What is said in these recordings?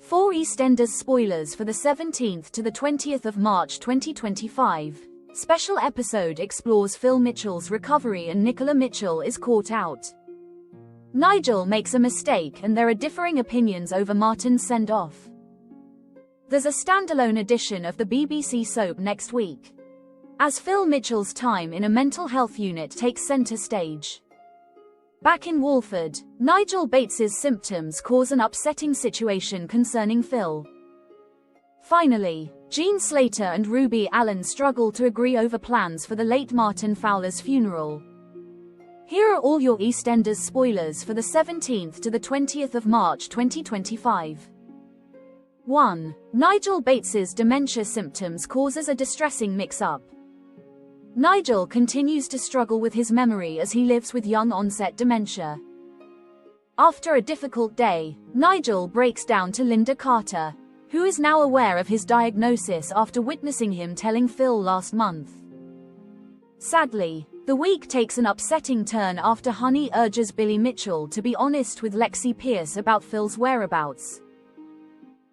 4 EastEnders spoilers for the 17th to the 20th of March 2025. Special episode explores Phil Mitchell's recovery and Nicola Mitchell is caught out. Nigel makes a mistake and there are differing opinions over Martin's send-off. There's a standalone edition of the BBC soap next week, as Phil Mitchell's time in a mental health unit takes centre stage. Back in Walford, Nigel Bates's symptoms cause an upsetting situation concerning Phil. Finally, Jean Slater and Ruby Allen struggle to agree over plans for the late Martin Fowler's funeral. Here are all your EastEnders spoilers for the 17th to the 20th of March 2025. 1. Nigel Bates's dementia symptoms causes a distressing mix-up. Nigel continues to struggle with his memory as he lives with young-onset dementia. After a difficult day, Nigel breaks down to Linda Carter, who is now aware of his diagnosis after witnessing him telling Phil last month. Sadly, the week takes an upsetting turn after Honey urges Billy Mitchell to be honest with Lexi Pierce about Phil's whereabouts.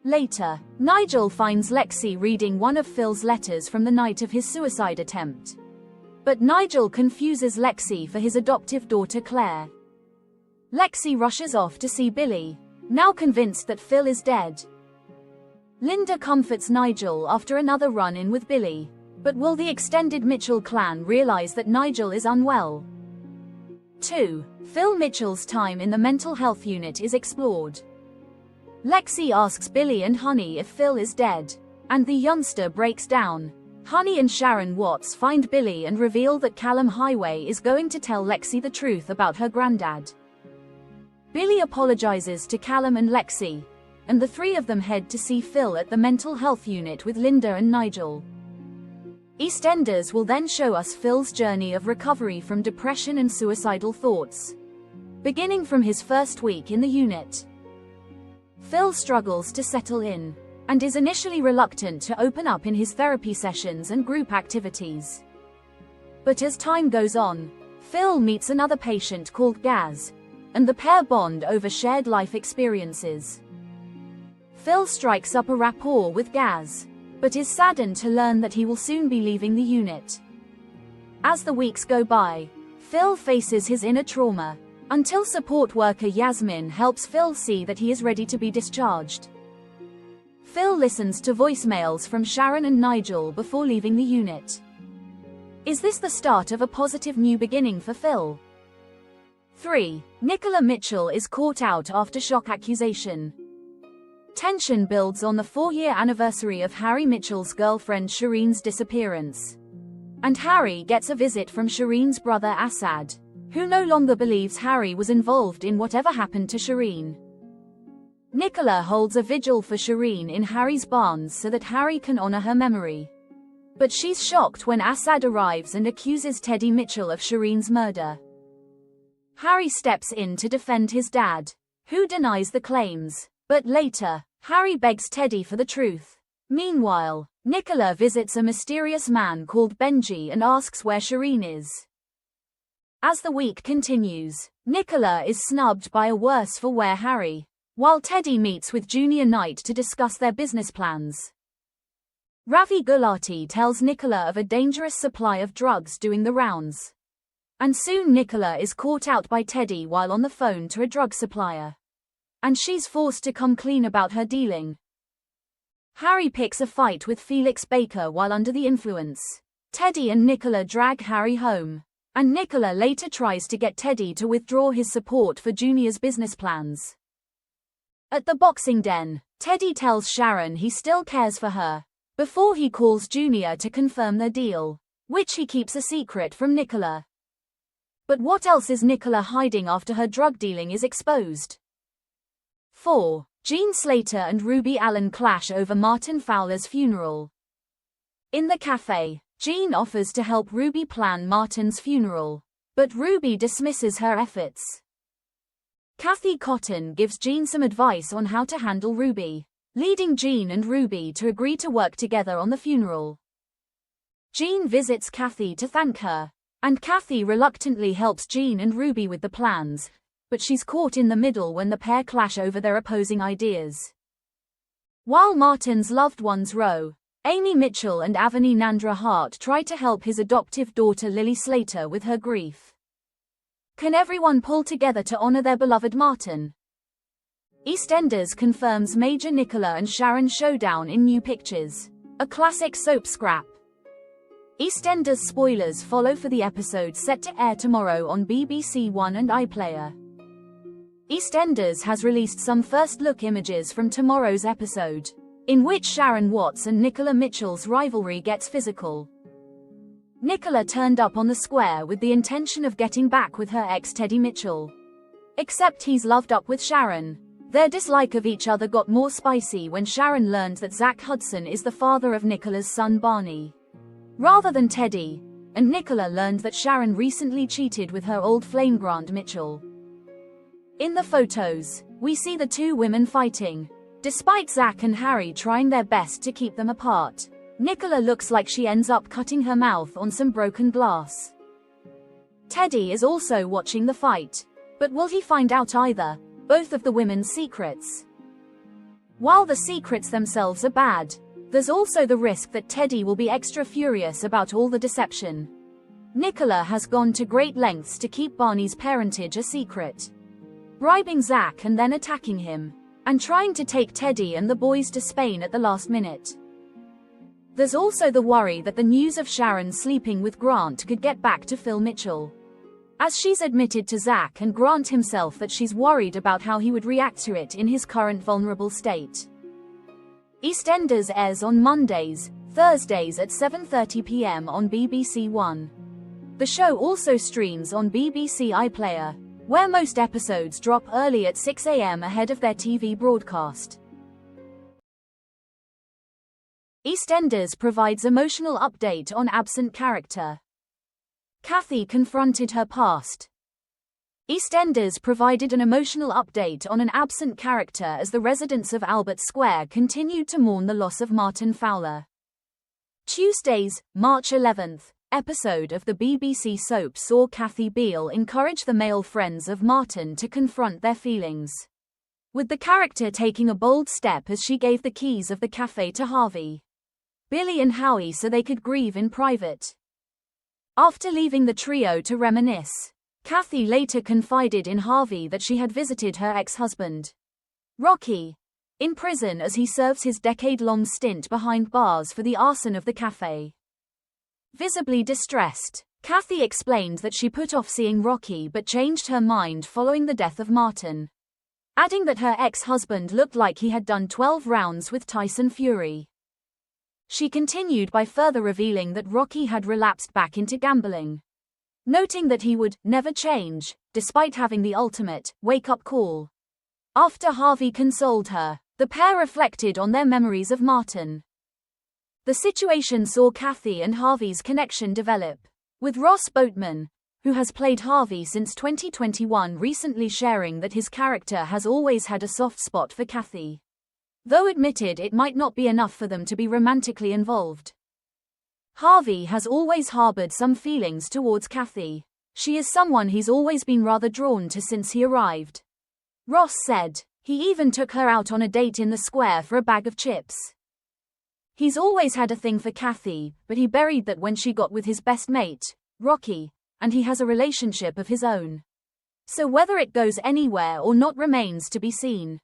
Later, Nigel finds Lexi reading one of Phil's letters from the night of his suicide attempt. But Nigel confuses Lexi for his adoptive daughter Claire. Lexi rushes off to see Billy, now convinced that Phil is dead. Linda comforts Nigel after another run-in with Billy, but will the extended Mitchell clan realize that Nigel is unwell? 2. Phil Mitchell's time in the mental health unit is explored. Lexi asks Billy and Honey if Phil is dead, and the youngster breaks down. Honey and Sharon Watts find Billy and reveal that Callum Highway is going to tell Lexi the truth about her granddad. Billy apologizes to Callum and Lexi, and the three of them head to see Phil at the mental health unit with Linda and Nigel. EastEnders will then show us Phil's journey of recovery from depression and suicidal thoughts, beginning from his first week in the unit. Phil struggles to settle in, and is initially reluctant to open up in his therapy sessions and group activities. But as time goes on, Phil meets another patient called Gaz, and the pair bond over shared life experiences. Phil strikes up a rapport with Gaz, but is saddened to learn that he will soon be leaving the unit. As the weeks go by, Phil faces his inner trauma, until support worker Yasmin helps Phil see that he is ready to be discharged. Phil listens to voicemails from Sharon and Nigel before leaving the unit. Is this the start of a positive new beginning for Phil? 3. Nicola Mitchell is caught out after shock accusation. Tension builds on the 4-year anniversary of Harry Mitchell's girlfriend Shireen's disappearance. And Harry gets a visit from Shireen's brother Assad, who no longer believes Harry was involved in whatever happened to Shireen. Nicola holds a vigil for Shireen in Harry's barns so that Harry can honor her memory. But she's shocked when Assad arrives and accuses Teddy Mitchell of Shireen's murder. Harry steps in to defend his dad, who denies the claims, but later, Harry begs Teddy for the truth. Meanwhile, Nicola visits a mysterious man called Benji and asks where Shireen is. As the week continues, Nicola is snubbed by a worse-for-wear Harry, while Teddy meets with Junior Knight to discuss their business plans. Ravi Gulati tells Nicola of a dangerous supply of drugs doing the rounds. And soon Nicola is caught out by Teddy while on the phone to a drug supplier. And she's forced to come clean about her dealing. Harry picks a fight with Felix Baker while under the influence. Teddy and Nicola drag Harry home, and Nicola later tries to get Teddy to withdraw his support for Junior's business plans. At the boxing den, Teddy tells Sharon he still cares for her, before he calls Junior to confirm their deal, which he keeps a secret from Nicola. But what else is Nicola hiding after her drug dealing is exposed? 4. Jean Slater and Ruby Allen clash over Martin Fowler's funeral. In the cafe, Jean offers to help Ruby plan Martin's funeral, but Ruby dismisses her efforts. Kathy Cotton gives Jean some advice on how to handle Ruby, leading Jean and Ruby to agree to work together on the funeral. Jean visits Kathy to thank her, and Kathy reluctantly helps Jean and Ruby with the plans, but she's caught in the middle when the pair clash over their opposing ideas. While Martin's loved ones row, Amy Mitchell and Avani Nandra Hart try to help his adoptive daughter Lily Slater with her grief. Can everyone pull together to honor their beloved Martin? EastEnders confirms Major Nicola and Sharon showdown in new pictures. A classic soap scrap. EastEnders spoilers follow for the episode set to air tomorrow on BBC One and iPlayer. EastEnders has released some first-look images from tomorrow's episode, in which Sharon Watts and Nicola Mitchell's rivalry gets physical. Nicola turned up on the square with the intention of getting back with her ex Teddy Mitchell. Except he's loved up with Sharon. Their dislike of each other got more spicy when Sharon learned that Zach Hudson is the father of Nicola's son Barney, rather than Teddy, and Nicola learned that Sharon recently cheated with her old flame Grant Mitchell. In the photos, we see the two women fighting. Despite Zach and Harry trying their best to keep them apart, Nicola looks like she ends up cutting her mouth on some broken glass. Teddy is also watching the fight, but will he find out either both of the women's secrets? While the secrets themselves are bad, there's also the risk that Teddy will be extra furious about all the deception. Nicola has gone to great lengths to keep Barney's parentage a secret, bribing Zach and then attacking him, and trying to take Teddy and the boys to Spain at the last minute. There's also the worry that the news of Sharon sleeping with Grant could get back to Phil Mitchell, as she's admitted to Zach and Grant himself that she's worried about how he would react to it in his current vulnerable state. EastEnders airs on Mondays, Thursdays at 7:30 p.m. on BBC One. The show also streams on BBC iPlayer, where most episodes drop early at 6 a.m. ahead of their TV broadcast. EastEnders provides emotional update on absent character. Kathy confronted her past. EastEnders provided an emotional update on an absent character as the residents of Albert Square continued to mourn the loss of Martin Fowler. Tuesday's, March 11th, episode of the BBC soap saw Kathy Beale encourage the male friends of Martin to confront their feelings, with the character taking a bold step as she gave the keys of the cafe to Harvey, Billy and Howie so they could grieve in private. After leaving the trio to reminisce, Kathy later confided in Harvey that she had visited her ex-husband, Rocky, in prison as he serves his decade-long stint behind bars for the arson of the cafe. Visibly distressed, Kathy explained that she put off seeing Rocky but changed her mind following the death of Martin, adding that her ex-husband looked like he had done 12 rounds with Tyson Fury. She continued by further revealing that Rocky had relapsed back into gambling, noting that he would never change, despite having the ultimate wake-up call. After Harvey consoled her, the pair reflected on their memories of Martin. The situation saw Kathy and Harvey's connection develop, with Ross Boatman, who has played Harvey since 2021, recently sharing that his character has always had a soft spot for Kathy, though admitted it might not be enough for them to be romantically involved. Harvey has always harbored some feelings towards Kathy. She is someone he's always been rather drawn to since he arrived. Ross said, he even took her out on a date in the square for a bag of chips. He's always had a thing for Kathy, but he buried that when she got with his best mate, Rocky, and he has a relationship of his own. So whether it goes anywhere or not remains to be seen.